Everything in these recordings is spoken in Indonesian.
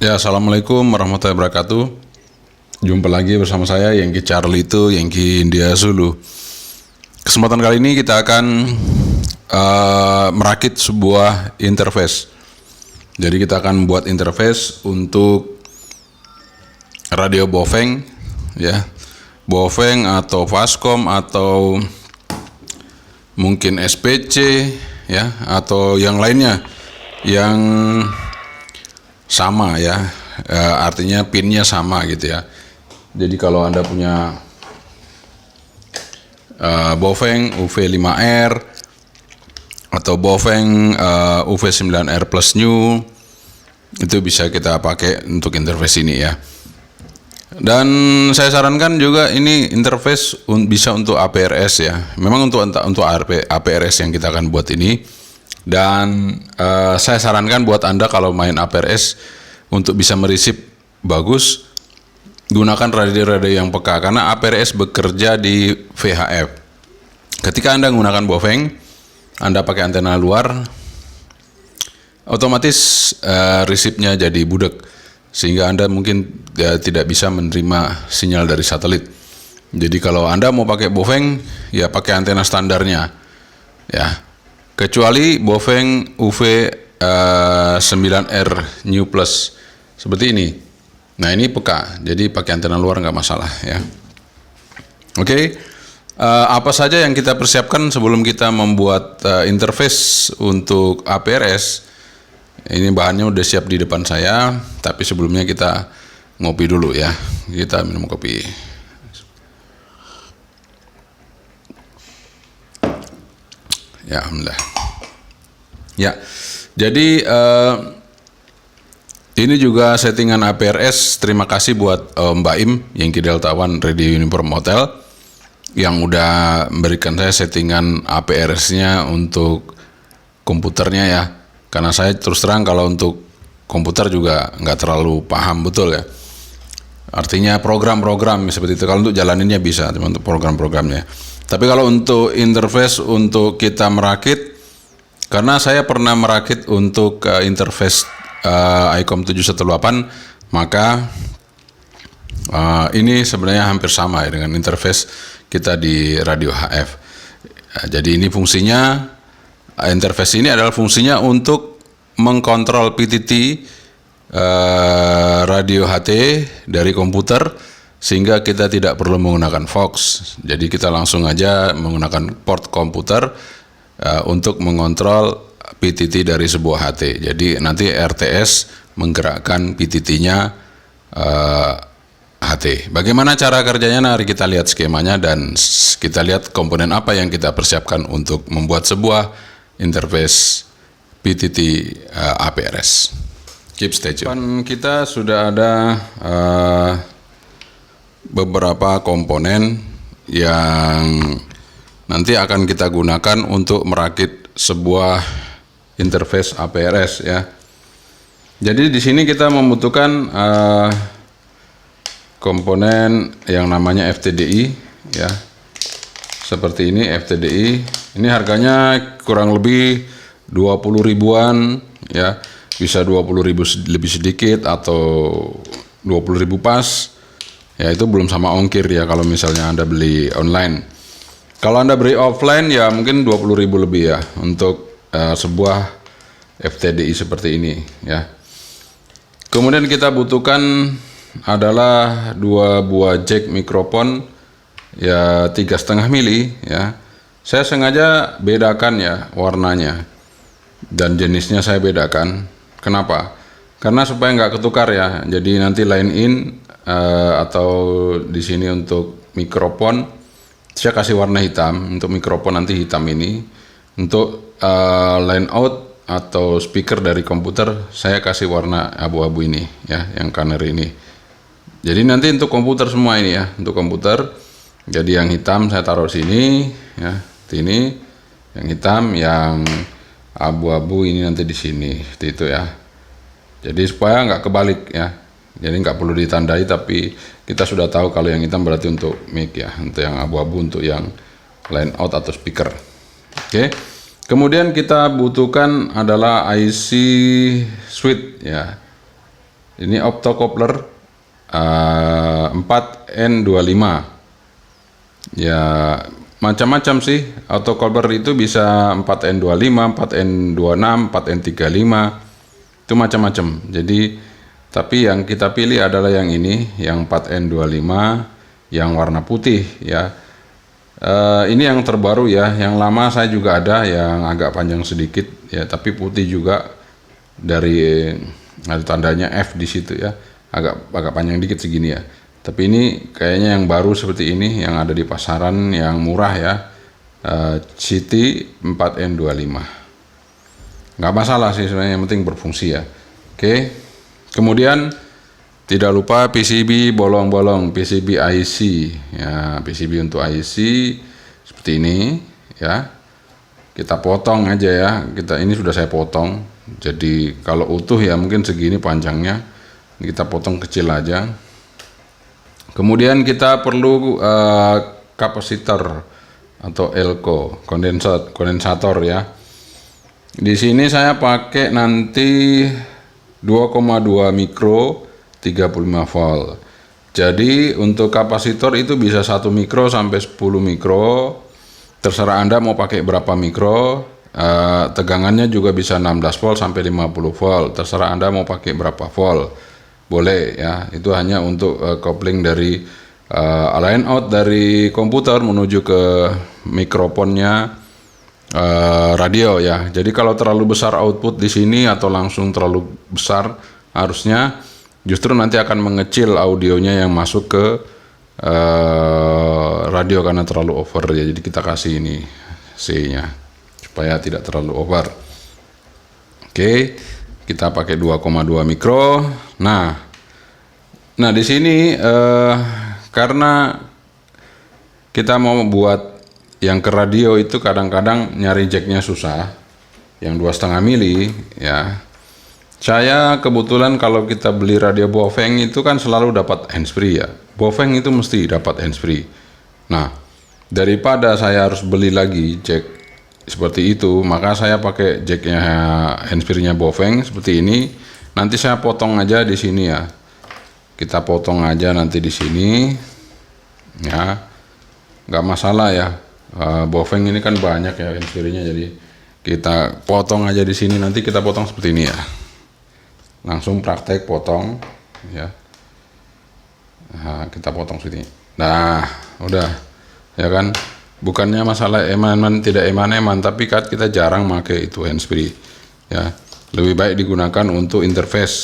Ya, assalamualaikum warahmatullahi wabarakatuh. Jumpa lagi bersama saya Yengki Charlie itu Yengki India Zulu. Kesempatan kali ini kita akan merakit sebuah interface. Jadi kita akan membuat interface untuk radio Bofeng, ya, Bofeng atau Vascom atau mungkin SPC, ya, atau yang lainnya yang sama ya, artinya pinnya sama gitu ya. Jadi kalau Anda punya Bofeng UV5R atau Bofeng UV9R Plus New, itu bisa kita pakai untuk interface ini ya. Dan saya sarankan juga ini interface bisa untuk APRS ya. Memang untuk APRS yang kita akan buat ini. Dan saya sarankan buat Anda kalau main APRS untuk bisa meresip bagus, gunakan radio-radio yang peka karena APRS bekerja di VHF. Ketika Anda menggunakan Bofeng, Anda pakai antena luar, otomatis resipnya jadi budek sehingga Anda mungkin tidak bisa menerima sinyal dari satelit. Jadi kalau Anda mau pakai Bofeng, ya pakai antena standarnya ya. Kecuali Bofeng UV9R New Plus seperti ini. Nah ini peka, jadi pakai antena luar nggak masalah ya. Oke, apa saja yang kita persiapkan sebelum kita membuat interface untuk APRS? Ini bahannya udah siap di depan saya, tapi sebelumnya kita ngopi dulu ya. Kita minum kopi. Ya, alhamdulillah. Ya, jadi ini juga settingan APRS. Terima kasih buat Mbak Im Yengki Delta One Radio Uniform Hotel yang udah memberikan saya settingan APRS-nya untuk komputernya ya. Karena saya terus terang kalau untuk komputer juga nggak terlalu paham betul ya. Artinya program-program seperti itu. Kalau untuk jalaninnya bisa, cuma untuk program-programnya. Tapi kalau untuk interface untuk kita merakit, karena saya pernah merakit untuk interface ICOM 718, maka ini sebenarnya hampir sama ya dengan interface kita di radio HF. Jadi ini fungsinya, interface ini adalah fungsinya untuk mengkontrol PTT radio HT dari komputer sehingga kita tidak perlu menggunakan Vox. Jadi kita langsung aja menggunakan port komputer untuk mengontrol PTT dari sebuah HT. Jadi nanti RTS menggerakkan PTT-nya HT. Bagaimana cara kerjanya? Mari kita lihat skemanya dan kita lihat komponen apa yang kita persiapkan untuk membuat sebuah interface PTT APRS. Keep stay tune. Kita sudah ada beberapa komponen yang nanti akan kita gunakan untuk merakit sebuah interface APRS ya. Jadi di sini kita membutuhkan komponen yang namanya FTDI ya. Seperti ini FTDI. Ini harganya kurang lebih 20 ribuan ya. Bisa 20 ribu lebih sedikit atau 20 ribu pas. Ya itu belum sama ongkir ya kalau misalnya Anda beli online. Kalau Anda beli offline ya mungkin 20 ribu lebih ya untuk sebuah FTDI seperti ini ya. Kemudian kita butuhkan adalah 2 buah jack mikrofon ya 3,5 mili ya. Saya sengaja bedakan ya warnanya dan jenisnya saya bedakan. Kenapa? Karena supaya nggak ketukar ya. Jadi nanti line in atau di sini untuk mikrofon saya kasih warna hitam, untuk mikrofon nanti hitam ini, untuk line out atau speaker dari komputer saya kasih warna abu-abu ini ya, yang canary ini. Jadi nanti untuk komputer semua ini ya, untuk komputer. Jadi yang hitam saya taruh sini ya, ini yang hitam, yang abu-abu ini nanti di sini, seperti itu ya. Jadi supaya nggak kebalik ya. Jadi nggak perlu ditandai, tapi kita sudah tahu kalau yang hitam berarti untuk mic ya, untuk yang abu-abu untuk yang line out atau speaker. Oke. Kemudian kita butuhkan adalah IC switch ya. Ini optocoupler 4N25. Ya, macam-macam sih. Optocoupler itu bisa 4N25, 4N26, 4N35. Itu macam-macam. Jadi, tapi yang kita pilih adalah yang ini, yang 4N25, yang warna putih ya. Ini yang terbaru ya. Yang lama saya juga ada yang agak panjang sedikit ya, tapi putih juga, dari ada tandanya F di situ ya. Agak panjang dikit segini ya. Tapi ini kayaknya yang baru seperti ini, yang ada di pasaran, yang murah ya. City 4N25. Nggak masalah sih sebenarnya, yang penting berfungsi ya. Oke. Kemudian tidak lupa PCB bolong-bolong, PCB IC ya, PCB untuk IC seperti ini ya. Kita potong aja ya. Ini sudah saya potong. Jadi kalau utuh ya mungkin segini panjangnya. Ini kita potong kecil aja. Kemudian kita perlu kapasitor atau elko, kondensator ya. Di sini saya pakai nanti 2,2 mikro 35 volt. Jadi untuk kapasitor itu bisa 1 mikro sampai 10 mikro. Terserah Anda mau pakai berapa mikro. Tegangannya juga bisa 16 volt sampai 50 volt. Terserah Anda mau pakai berapa volt. Boleh ya. Itu hanya untuk kopling dari line out dari komputer menuju ke mikrofonnya radio ya. Jadi kalau terlalu besar output di sini atau langsung terlalu besar, harusnya justru nanti akan mengecil audionya yang masuk ke radio karena terlalu over ya. Jadi kita kasih ini C-nya supaya tidak terlalu over. Oke, kita pakai 2,2 mikro. Nah di sini karena kita mau buat yang ke radio itu kadang-kadang nyari jacknya susah, yang 2,5 mili ya. Saya kebetulan kalau kita beli radio Bofeng itu kan selalu dapat handsfree ya. Bofeng itu mesti dapat handsfree. Nah, daripada saya harus beli lagi jack seperti itu, maka saya pakai jacknya handsfree-nya Bofeng seperti ini. Nanti saya potong aja di sini ya. Kita potong aja nanti di sini, ya, nggak masalah ya. Bofeng ini kan banyak ya handsfree-nya, jadi kita potong aja di sini. Nanti kita potong seperti ini ya. Langsung praktek potong ya. Nah, kita potong seperti ini. Nah, udah ya kan, bukannya masalah eman-eman tidak eman-eman, tapi kan kita jarang pakai itu handsfree ya. Lebih baik digunakan untuk interface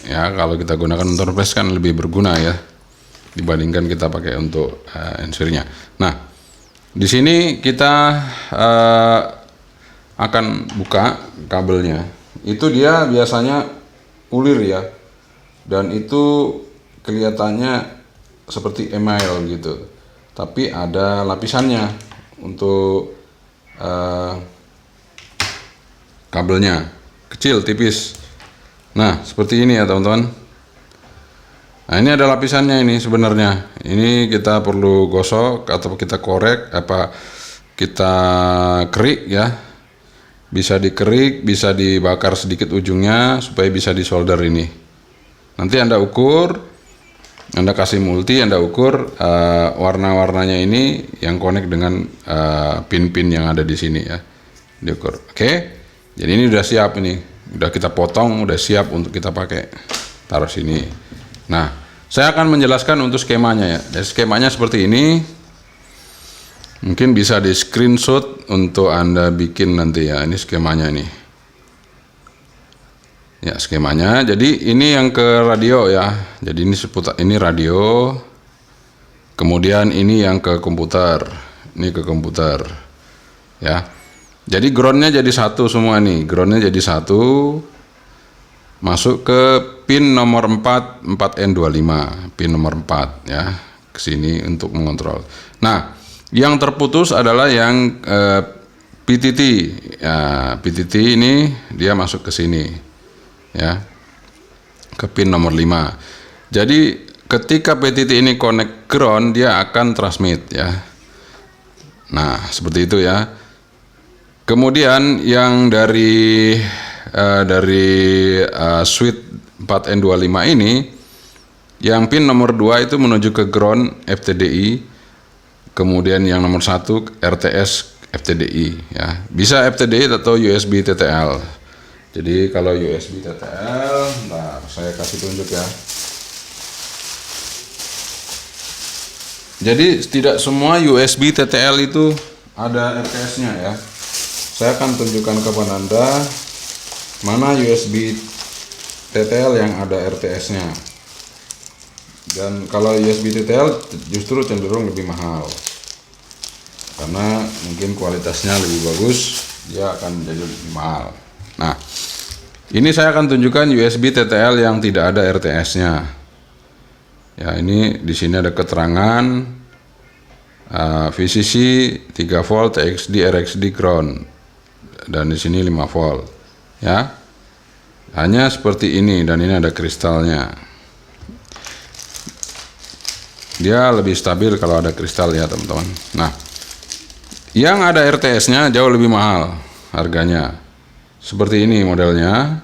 ya. Kalau kita gunakan interface kan lebih berguna ya dibandingkan kita pakai untuk handsfree-nya. Nah, di sini kita akan buka kabelnya. Itu dia biasanya ulir ya, dan itu kelihatannya seperti email gitu, tapi ada lapisannya untuk kabelnya, kecil tipis. Nah seperti ini ya teman-teman. Nah ini ada lapisannya ini sebenarnya. Ini kita perlu gosok atau kita korek, kita kerik ya. Bisa dikerik, bisa dibakar sedikit ujungnya supaya bisa disolder ini. Nanti Anda ukur, Anda kasih multi, Anda ukur warna-warnanya ini yang connect dengan pin-pin yang ada di sini ya. Diukur. Oke. Jadi ini udah siap ini. Udah kita potong, udah siap untuk kita pakai. Taruh sini. Nah, saya akan menjelaskan untuk skemanya ya. Jadi skemanya seperti ini. Mungkin bisa di screenshot untuk Anda bikin nanti ya. Ini skemanya nih. Ya, skemanya. Jadi ini yang ke radio ya. Jadi ini seputar ini radio. Kemudian ini yang ke komputer. Ini ke komputer. Ya. Jadi groundnya jadi satu semua nih. Groundnya jadi satu. Masuk ke pin nomor 4 4N25. Pin nomor 4 ya. Ke sini untuk mengontrol. Nah, yang terputus adalah yang PTT. Ya, PTT ini dia masuk ke sini. Ya. Ke pin nomor 5. Jadi ketika PTT ini connect ground, dia akan transmit ya. Nah, seperti itu ya. Kemudian yang dari switch 4N25 ini, yang pin nomor 2 itu menuju ke ground FTDI, kemudian yang nomor 1 RTS FTDI ya. Bisa FTDI atau USB TTL. Jadi kalau USB TTL, nah saya kasih tunjuk ya. Jadi tidak semua USB TTL itu ada RTS-nya ya. Saya akan tunjukkan kepada Anda mana USB TTL yang ada RTS-nya. Dan kalau USB TTL justru cenderung lebih mahal. Karena mungkin kualitasnya lebih bagus, dia akan jadi lebih mahal. Nah, ini saya akan tunjukkan USB TTL yang tidak ada RTS-nya. Ya, ini di sini ada keterangan VCC 3 volt, TXD, RXD ground, dan di sini 5 volt. Ya, hanya seperti ini, dan ini ada kristalnya. Dia lebih stabil kalau ada kristal ya teman-teman. Nah, yang ada RTS-nya jauh lebih mahal harganya. Seperti ini modelnya.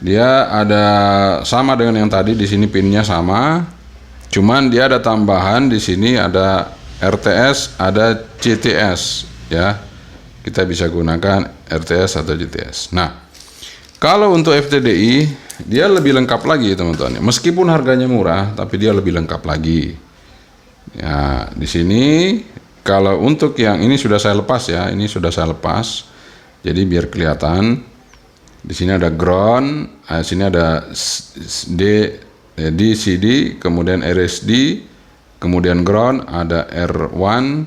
Dia ada sama dengan yang tadi, di sini pinnya sama. Cuman dia ada tambahan, di sini ada RTS, ada CTS ya. Kita bisa gunakan RTS atau CTS. Nah, kalau untuk FTDI dia lebih lengkap lagi teman-teman. Meskipun harganya murah, tapi dia lebih lengkap lagi. Ya, di sini kalau untuk yang ini sudah saya lepas ya, ini sudah saya lepas. Jadi biar kelihatan. Di sini ada ground, di sini ada DCD, kemudian RSD, kemudian ground, ada R1,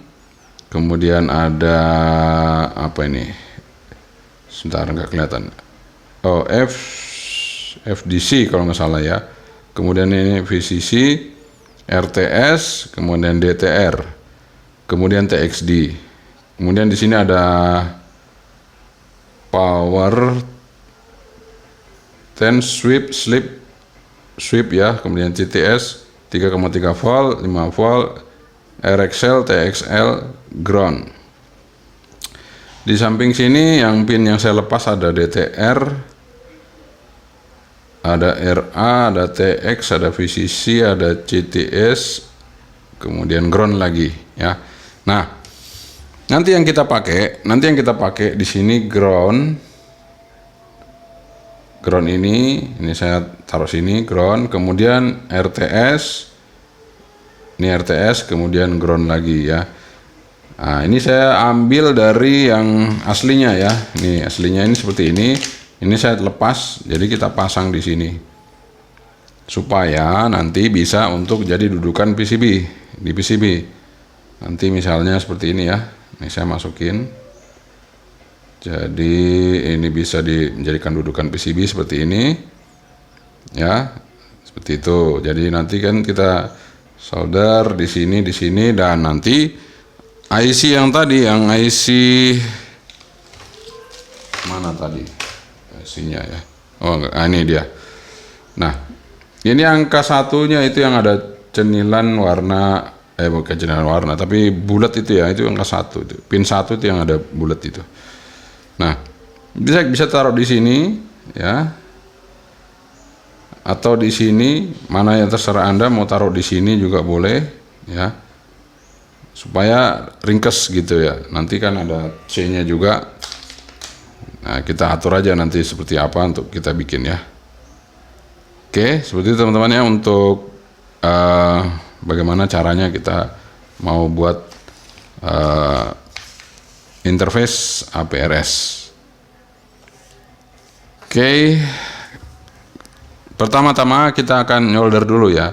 kemudian ada apa ini? Sebentar nggak kelihatan. Oh, FDC kalau nggak salah ya. Kemudian ini VCC, RTS, kemudian DTR, kemudian TXD. Kemudian di sini ada power 10 sweep ya, kemudian CTS 3,3 volt, 5 volt, RXL, TXL, ground. Di samping sini yang pin yang saya lepas ada DTR, ada RA, ada TX, ada VCC, ada CTS, kemudian ground lagi ya. Nah, nanti yang kita pakai di sini ground ini saya taruh sini ground, kemudian RTS, ini RTS, kemudian ground lagi ya. Nah, ini saya ambil dari yang aslinya ya. Ini aslinya ini seperti ini. Ini saya lepas, jadi kita pasang di sini supaya nanti bisa untuk jadi dudukan PCB di PCB. Nanti misalnya seperti ini ya. Ini saya masukin. Jadi ini bisa dijadikan dudukan PCB seperti ini ya, seperti itu. Jadi nanti kan kita solder di sini, dan nanti IC yang tadi, yang IC mana tadi IC-nya ya. Oh enggak, ini dia. Nah, ini angka satunya itu yang ada cenilan warna, bukan cenilan warna, tapi bulat itu ya, itu angka 1 itu. Pin 1 itu yang ada bulat itu. Nah, bisa taruh di sini ya, atau di sini, mana yang terserah Anda, mau taruh di sini juga boleh ya, supaya ringkes gitu ya. Nanti kan ada C-nya juga. Nah, kita atur aja nanti seperti apa untuk kita bikin ya. Oke, seperti itu teman-teman ya, untuk bagaimana caranya kita mau buat interface APRS. Oke, pertama-tama kita akan solder dulu ya.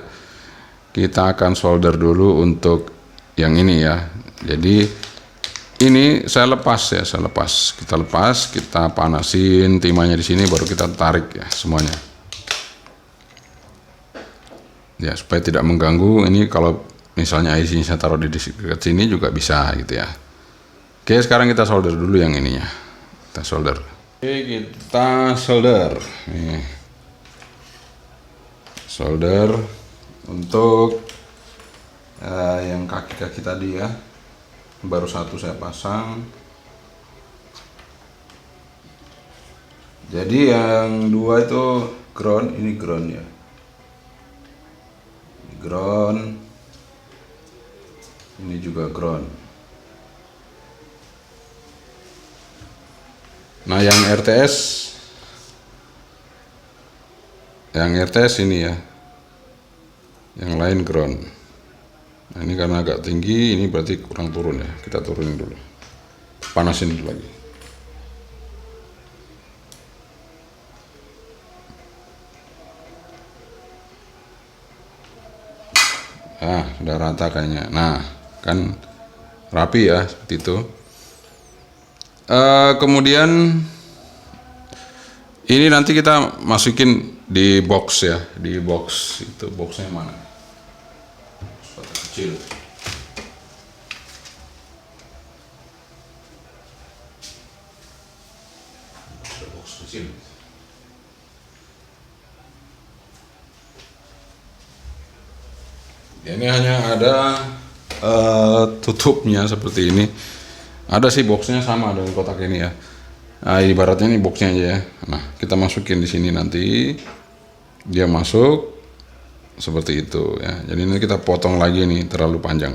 Kita akan solder dulu untuk yang ini ya. Jadi ini saya lepas ya, Kita lepas, kita panasin timahnya di sini, baru kita tarik ya semuanya. Ya, supaya tidak mengganggu. Ini kalau misalnya IC saya taruh di dekat sini juga bisa gitu ya. Oke, sekarang kita solder dulu yang ininya. Kita solder. Oke, kita solder. Nih. Solder untuk yang kaki-kaki tadi ya. Baru satu saya pasang. Jadi yang dua itu ground, ini ground ya. Ground. Ini juga ground. Nah, yang RTS ini ya. Yang lain ground. Nah, ini karena agak tinggi, ini berarti kurang turun ya. Kita turunin dulu. Panasin dulu lagi. Ah, udah rata kayaknya. Nah, kan rapi ya, seperti itu. Kemudian ini nanti kita masukin di box ya, di box itu. Boxnya mana? Kotak kecil. Ada box kecil. Ini hanya ada tutupnya seperti ini. Ada sih boxnya sama dengan kotak ini ya. Nah, ibaratnya ini boxnya aja ya. Nah, kita masukin di sini nanti dia masuk seperti itu ya. Jadi ini kita potong lagi nih, terlalu panjang.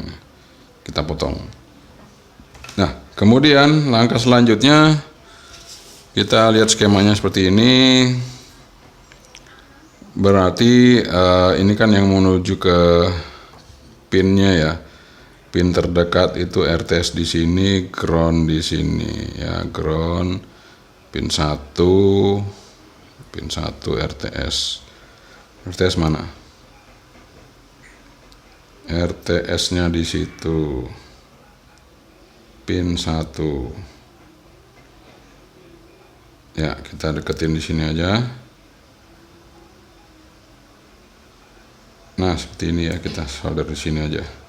Kita potong. Nah, kemudian langkah selanjutnya kita lihat skemanya seperti ini. Berarti ini kan yang menuju ke pinnya ya. Pin terdekat itu RTS di sini, ground di sini ya, ground pin 1 RTS. RTS mana? RTS-nya di situ. Pin 1. Ya, kita deketin di sini aja. Nah, seperti ini ya, kita solder di sini aja.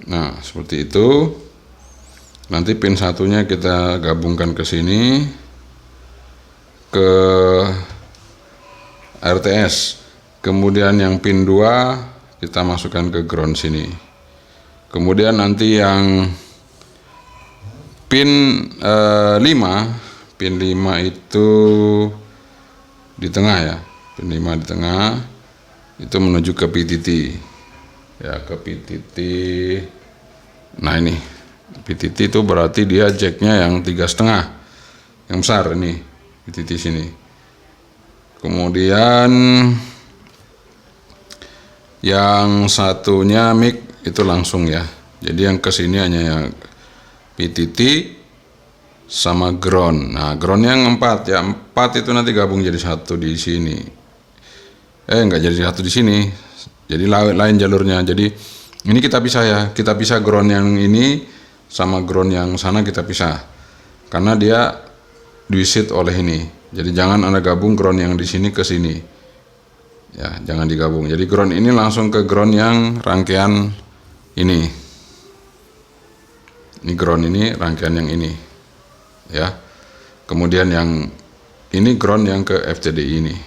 Nah, seperti itu. Nanti pin satunya kita gabungkan ke sini, ke RTS. Kemudian yang pin 2 kita masukkan ke ground sini. Kemudian nanti yang pin 5 itu di tengah ya. Pin 5 di tengah itu menuju ke PTT. Ya, ke PTT. Nah, ini PTT itu berarti dia jacknya yang 3,5, yang besar ini PTT sini. Kemudian yang satunya mic itu langsung ya. Jadi yang kesini hanya yang PTT sama ground. Nah, ground yang 4 ya, 4 itu nanti gabung jadi satu di sini. Enggak jadi satu di sini. Jadi lain jalurnya. Jadi ini kita pisah ya. Kita pisah ground yang ini sama ground yang sana, kita pisah. Karena dia divisit oleh ini. Jadi jangan Anda gabung ground yang di sini ke sini. Ya, jangan digabung. Jadi ground ini langsung ke ground yang rangkaian ini. Ini ground ini rangkaian yang ini. Ya. Kemudian yang ini ground yang ke FTDI ini.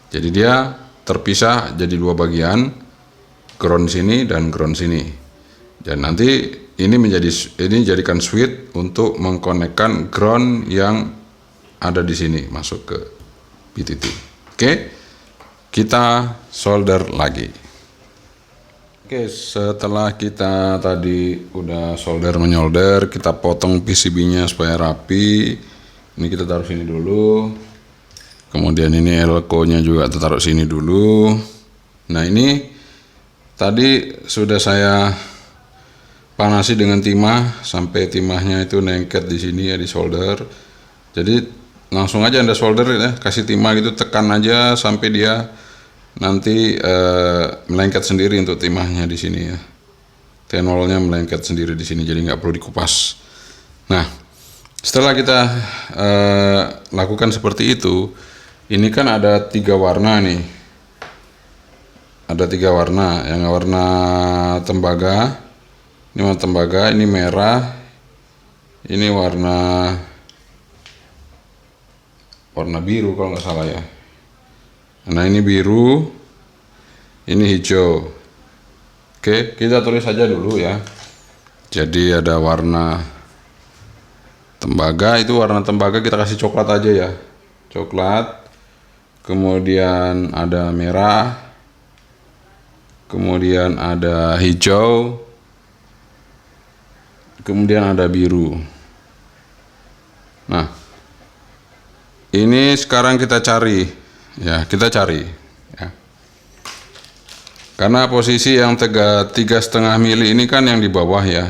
Jadi dia terpisah jadi 2 bagian, ground sini dan ground sini. Dan nanti ini jadikan switch untuk mengkonekkan ground yang ada di sini masuk ke PTT. Oke, kita solder lagi. Oke, setelah kita tadi udah menyolder, kita potong PCB-nya supaya rapi. Ini kita taruh sini dulu. Kemudian ini elko-nya juga kita taruh sini dulu. Nah, ini tadi sudah saya panasi dengan timah sampai timahnya itu nengket di sini ya, di solder. Jadi langsung aja Anda solder ya, kasih timah gitu, tekan aja sampai dia nanti melengket sendiri untuk timahnya di sini ya. Tenolnya melengket sendiri di sini, jadi nggak perlu dikupas. Nah, setelah kita lakukan seperti itu, ini kan ada 3 warna nih. Ada 3 warna, yang warna tembaga, ini warna tembaga, ini merah, ini warna biru kalau nggak salah ya. Nah, ini biru, ini hijau. Oke, kita tulis saja dulu ya. Jadi ada warna tembaga, itu warna tembaga kita kasih coklat aja ya. Coklat. Kemudian ada merah. Kemudian ada hijau. Kemudian ada biru. Nah, ini sekarang kita cari ya, kita cari ya. Karena posisi yang 3,5 mili ini kan yang di bawah ya.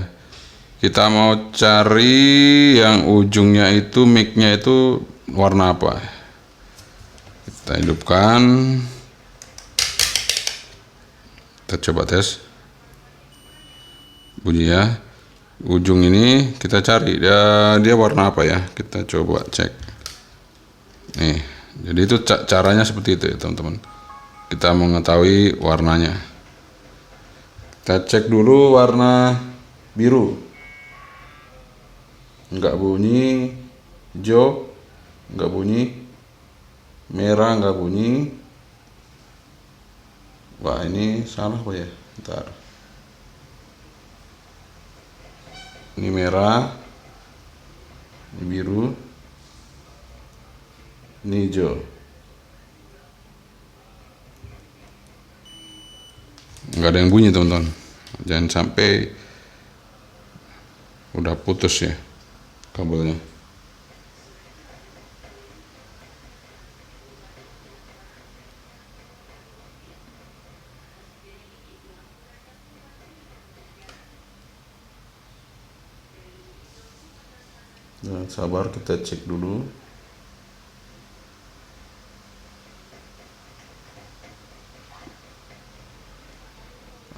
Kita mau cari yang ujungnya itu mic-nya itu warna apa. Kita hidupkan. Kita coba tes. Bunyi ya. Ujung ini kita cari dia warna apa ya. Kita coba cek. Nih, jadi itu caranya seperti itu ya teman-teman. Kita mengetahui warnanya. Kita cek dulu warna biru. Enggak bunyi. Hijau enggak bunyi. Merah enggak bunyi. Wah, ini salah apa ya? Bentar. Ini merah. Ini biru. Ini hijau. Nggak ada yang bunyi teman-teman, jangan sampai udah putus ya kabelnya. Jangan sabar, kita cek dulu.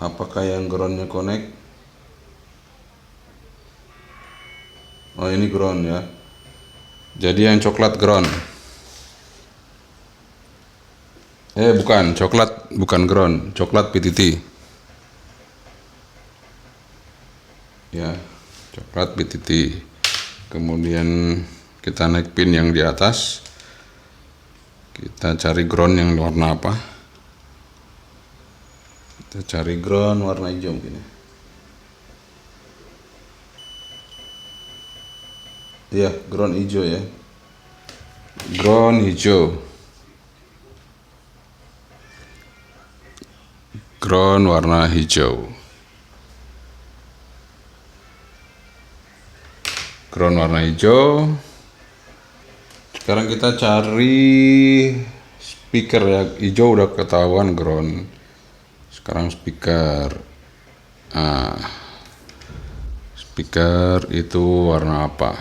Apakah yang groundnya connect? Oh, ini ground ya. Jadi yang coklat ground. Bukan, coklat bukan ground, coklat PTT. Ya, coklat PTT. Kemudian kita naik pin yang di atas. Kita cari ground yang warna apa? Kita cari ground warna hijau mungkin ya. Iya, ground hijau ya. Ground hijau. Ground warna hijau. Ground warna hijau. Sekarang kita cari speaker ya. Hijau udah ketahuan ground. Sekarang speaker. Speaker itu warna apa?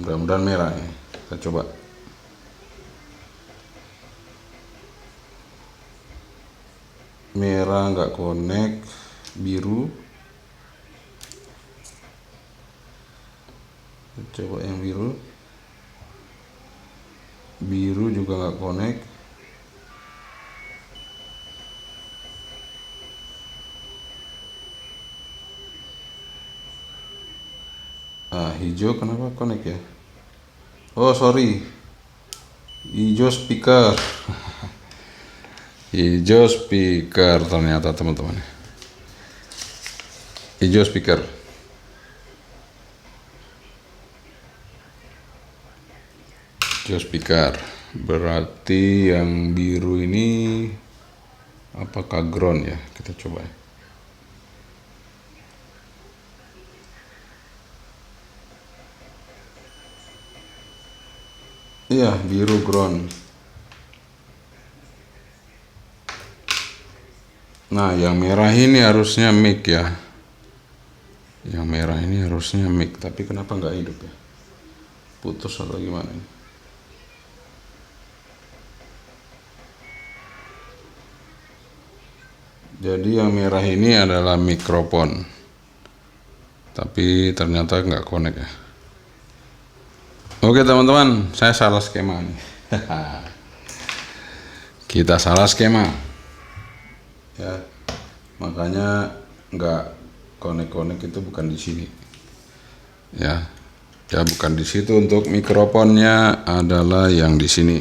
Mudah-mudahan merah ya. Kita coba. Merah nggak connect. Biru. Kita coba yang biru. Biru juga nggak connect. Hijau kenapa connect ya? Oh sorry, hijau speaker. Hijau speaker ternyata teman-teman. Hijau speaker. Hijau speaker. Berarti yang biru ini apakah ground ya? Kita coba. Iya, biru ground. Nah, yang merah ini harusnya mic ya. Yang merah ini harusnya mic, tapi kenapa nggak hidup ya? Putus atau gimana ini? Jadi yang merah ini adalah mikrofon, tapi ternyata nggak connect ya. Oke teman-teman, saya salah skema nih. Kita salah skema ya, makanya nggak connect itu bukan di sini ya. Ya bukan di situ, untuk mikrofonnya adalah yang di sini.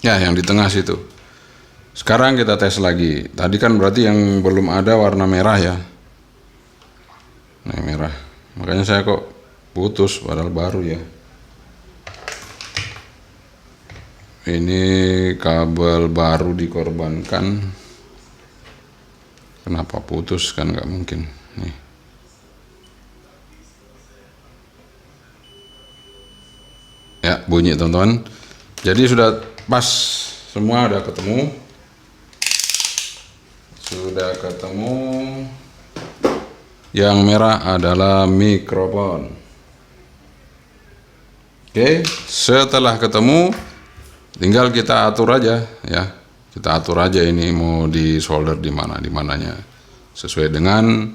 Ya, yang di tengah situ. Sekarang kita tes lagi. Tadi kan berarti yang belum ada warna merah ya. Nah, merah. Makanya saya kok putus padahal baru ya. Ini kabel baru dikorbankan. Kenapa putus, kan nggak mungkin. Nih. Ya, bunyi teman-teman. Jadi sudah pas, semua udah ketemu. Sudah ketemu. Yang merah adalah mikrofon. Oke, setelah ketemu tinggal kita atur aja ya. Kita atur aja ini mau di solder di mana, di mananya. Sesuai dengan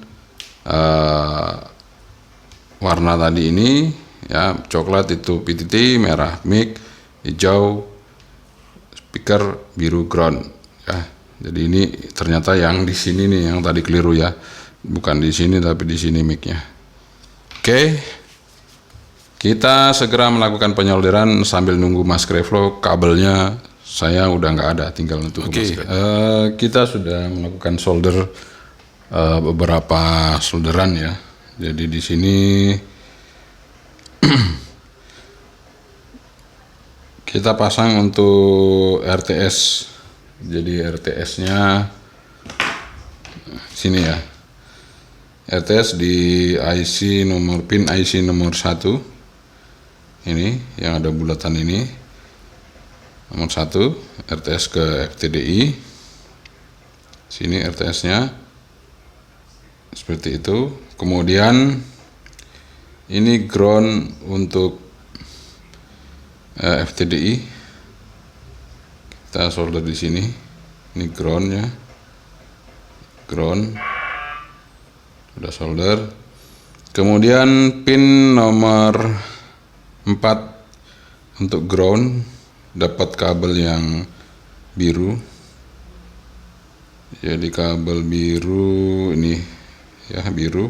warna tadi ini ya, coklat itu PTT, merah mic, hijau speaker, biru ground ya. Jadi ini ternyata yang di sini nih yang tadi keliru ya. Bukan di sini tapi di sini micnya. Oke. Kita segera melakukan penyolderan sambil nunggu Mas Krevlo. Kabelnya saya udah nggak ada, tinggal untuk kita sudah melakukan solder beberapa solderan ya. Jadi di sini kita pasang untuk RTS. Jadi RTS-nya sini ya. RTS di IC nomor pin IC nomor 1. Ini yang ada bulatan ini. Nomor 1 RTS ke FTDI. Sini RTS-nya. Seperti itu. Kemudian ini ground untuk FTDI. Kita solder di sini. Ini groundnya. Ground. Sudah solder. Kemudian pin nomor 4 untuk ground, dapat kabel yang biru. Jadi kabel biru ini ya, biru.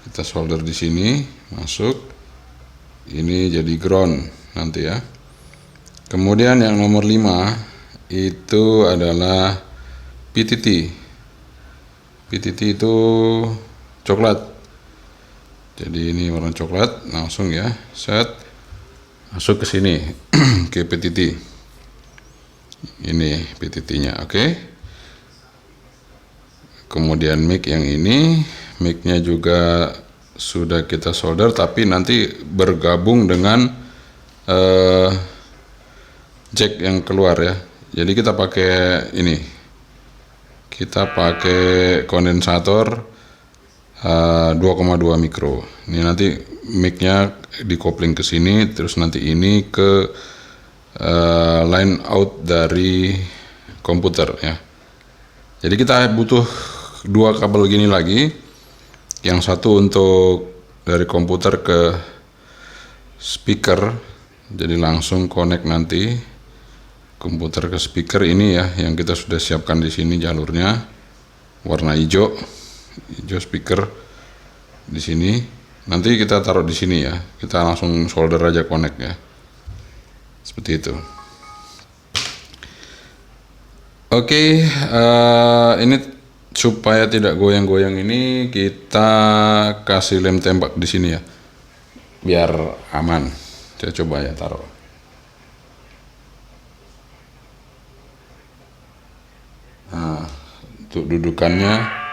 Kita solder di sini, masuk. Ini jadi ground nanti ya. Kemudian yang nomor 5 itu adalah PTT. PTT itu coklat. Jadi ini warna coklat, langsung ya, set masuk ke sini ke PTT. Ini PTT-nya, oke. Kemudian mic yang ini, mic-nya juga sudah kita solder, tapi nanti bergabung dengan jack yang keluar ya. Jadi kita pakai ini, kita pakai kondensator 2,2 mikro. Ini nanti mic-nya dikopling ke sini, terus nanti ini ke line out dari komputer ya. Jadi kita butuh 2 kabel gini lagi. Yang satu untuk dari komputer ke speaker. Jadi langsung connect nanti komputer ke speaker ini ya, yang kita sudah siapkan di sini jalurnya warna hijau. Hijau speaker di sini. Nanti kita taruh di sini ya. Kita langsung solder aja, connect ya. Seperti itu. Oke, ini supaya tidak goyang-goyang ini kita kasih lem tembak di sini ya. Biar aman. Saya coba ya taruh. Nah, untuk dudukannya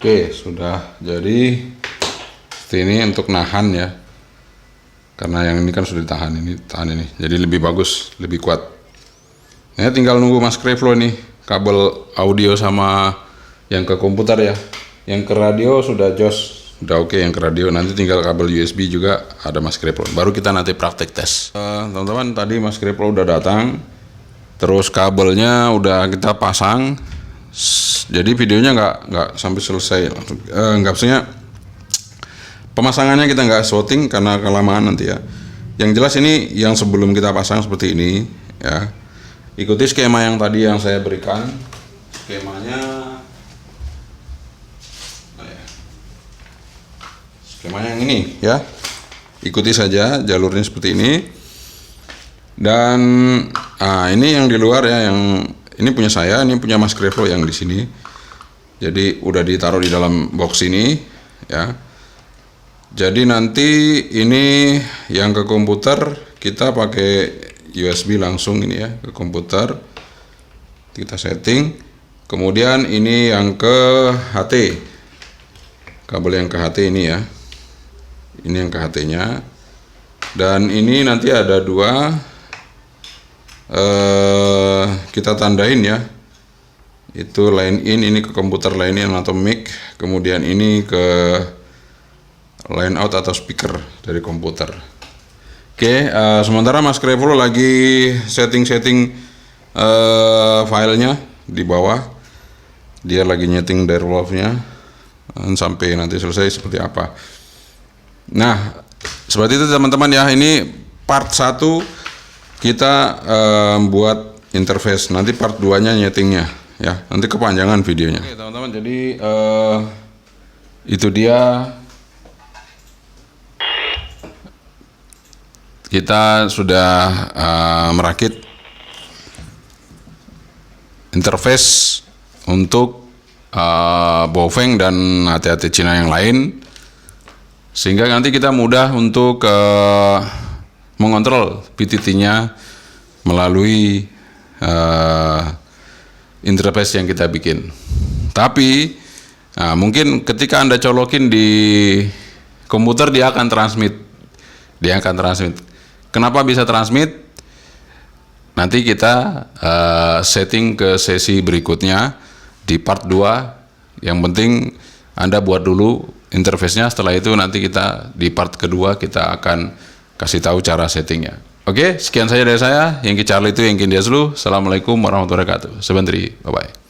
oke, sudah jadi seperti ini untuk nahan ya. Karena yang ini kan sudah ditahan, ini tahan ini. Jadi lebih bagus, lebih kuat. Nah, tinggal nunggu Mas Krevlo nih, kabel audio sama yang ke komputer ya. Yang ke radio sudah jos, udah oke yang ke radio. Nanti tinggal kabel USB juga ada Mas Krevlo. Baru kita nanti praktek tes. Teman-teman, tadi Mas Krevlo udah datang. Terus kabelnya udah kita pasang. Jadi videonya nggak sampai selesai, nggak, maksudnya pemasangannya kita nggak shooting karena kelamaan nanti ya. Yang jelas ini yang sebelum kita pasang seperti ini ya. Ikuti skema yang tadi yang saya berikan. Skemanya skemanya yang ini ya. Ikuti saja jalurnya seperti ini. Dan ini yang di luar ya, yang ini punya saya, ini punya Mas Krevo yang di sini. Jadi udah ditaruh di dalam box ini ya. Jadi nanti ini yang ke komputer kita pakai USB langsung ini ya, ke komputer. Kita setting. Kemudian ini yang ke HT. Kabel yang ke HT ini ya. Ini yang ke HT-nya. Dan ini nanti ada dua, kita tandain ya. Itu line in, ini ke komputer line in atau mic. Kemudian ini ke line out atau speaker dari komputer. Oke, sementara Mas Krevo lagi setting-setting filenya di bawah. Dia lagi nyeting dari valve-nya sampai nanti selesai seperti apa. Nah, seperti itu teman-teman ya. Ini part 1 kita buat interface. Nanti part 2-nya nyetingnya ya. Nanti kepanjangan videonya. Oke, teman-teman, jadi itu dia. Kita sudah merakit interface untuk Baofeng dan hati-hati Cina yang lain, sehingga nanti kita mudah untuk mengontrol PTT-nya melalui interface yang kita bikin. Tapi mungkin ketika Anda colokin di komputer dia akan transmit. Kenapa bisa transmit? Nanti kita setting ke sesi berikutnya di part 2. Yang penting Anda buat dulu interface-nya, setelah itu nanti kita di part kedua kita akan kasih tahu cara settingnya. Oke, sekian saja dari saya. Yang Charlie itu yang Diaslu. Assalamualaikum warahmatullahi wabarakatuh. Sebentar, bye-bye.